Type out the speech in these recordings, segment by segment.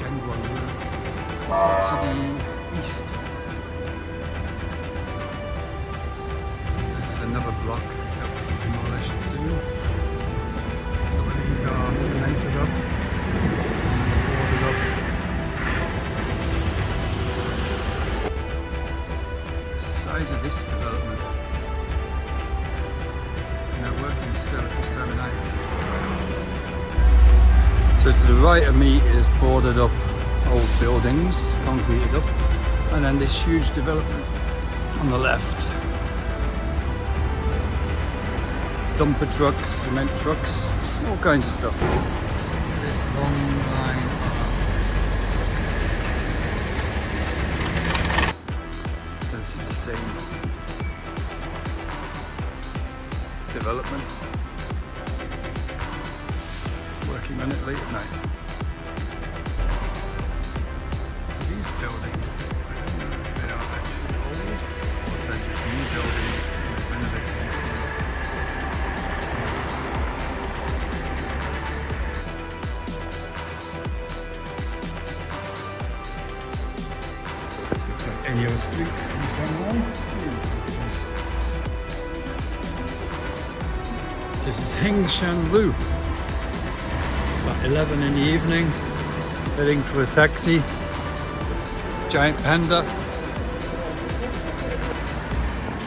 to the east. There's another block that will be demolished soon. Some of these are cemented up, some are boarded up. The size of this development. And they're working still at this time of night. So to the right of me is boarded up old buildings, concreted up, and then this huge development on the left. Dumper trucks, cement trucks, all kinds of stuff. This long line of trucks. This is the same development. Working on it late at night. These buildings, I don't know if they are actually old or if they're just new buildings renovated. Looks like Enyo Street in Shanghai. This is Hengshanlu. About 11 in the evening, heading for a taxi. Giant panda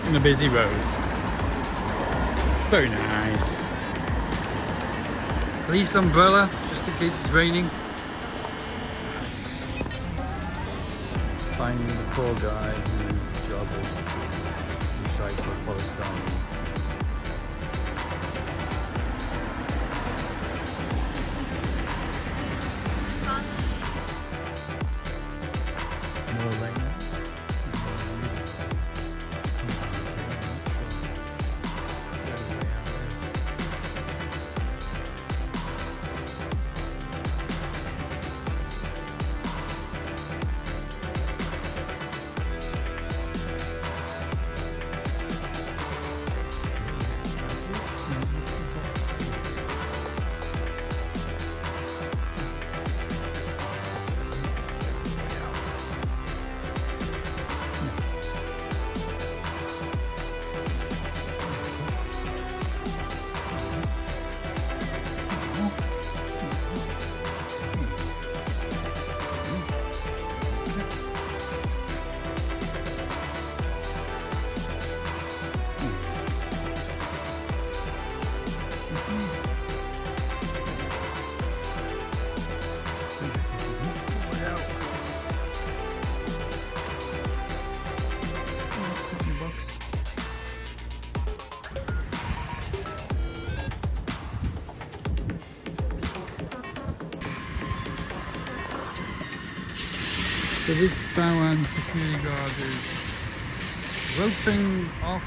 in a busy road. Very nice. Police umbrella, just in case it's raining. Finding the poor guy whose job is to recycle polystyrene. So this Bowen security guard is taking off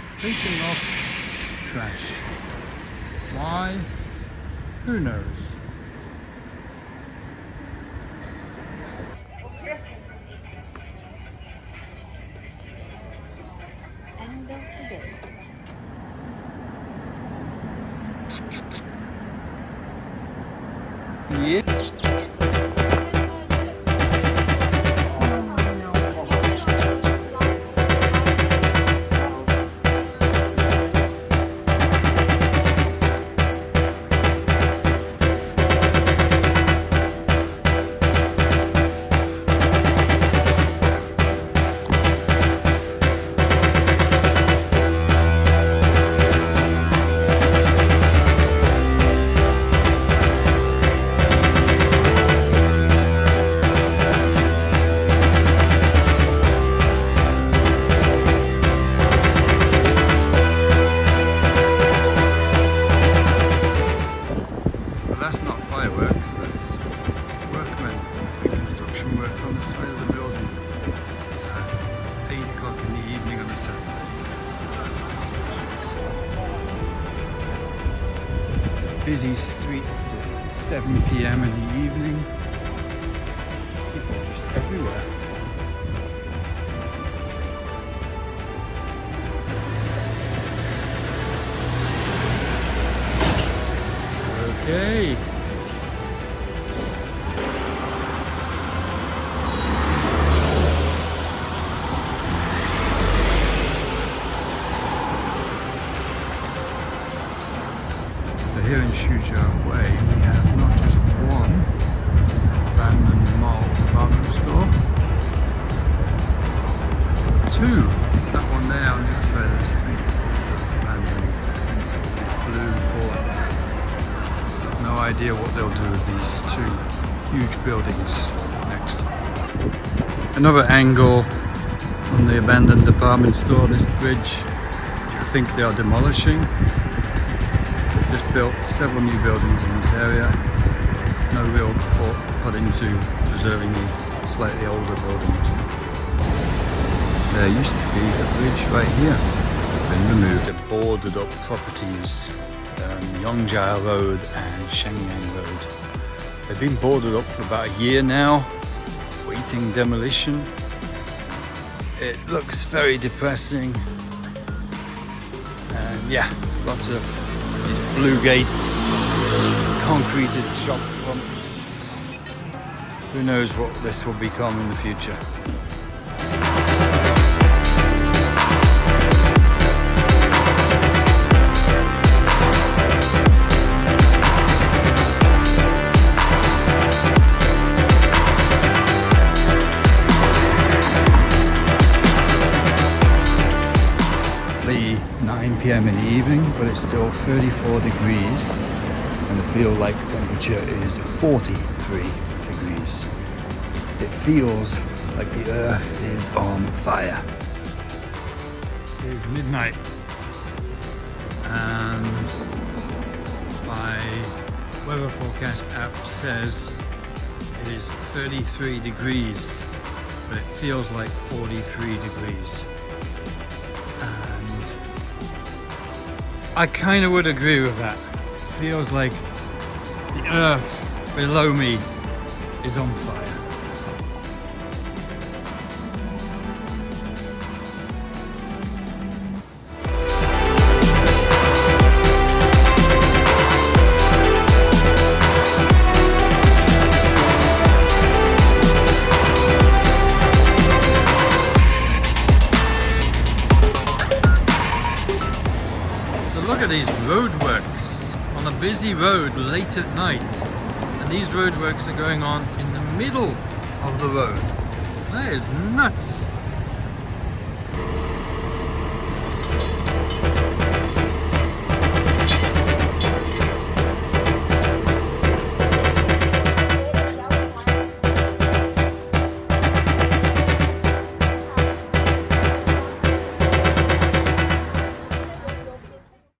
trash. Why? Who knows? Yeah. That's not fireworks, that's workmen doing construction work on the side of the building at 8 o'clock in the evening on a Saturday. Busy streets at 7 PM in the evening. People just everywhere. Okay. buildings next. Another angle on the abandoned department store, this bridge, which I think they are demolishing. They've just built several new buildings in this area. No real thought put into preserving the slightly older buildings. There used to be a bridge right here. It's been removed. The boarded up properties, Yongjia Road and SHANGHAI Road. They've been boarded up for about a year now, waiting demolition. It looks very depressing. And yeah, lots of these blue gates, concreted shop fronts. Who knows what this will become in the future. The 9 p.m. in the evening, but it's still 34 degrees and the feel-like temperature is 43 degrees. It feels like the earth is on fire. It is midnight and my weather forecast app says it is 33 degrees, but it feels like 43 degrees. And I kind of would agree with that. It feels like the earth below me is on fire. Look at these roadworks on a busy road late at night, and these roadworks are going on in the middle of the road. That is nuts.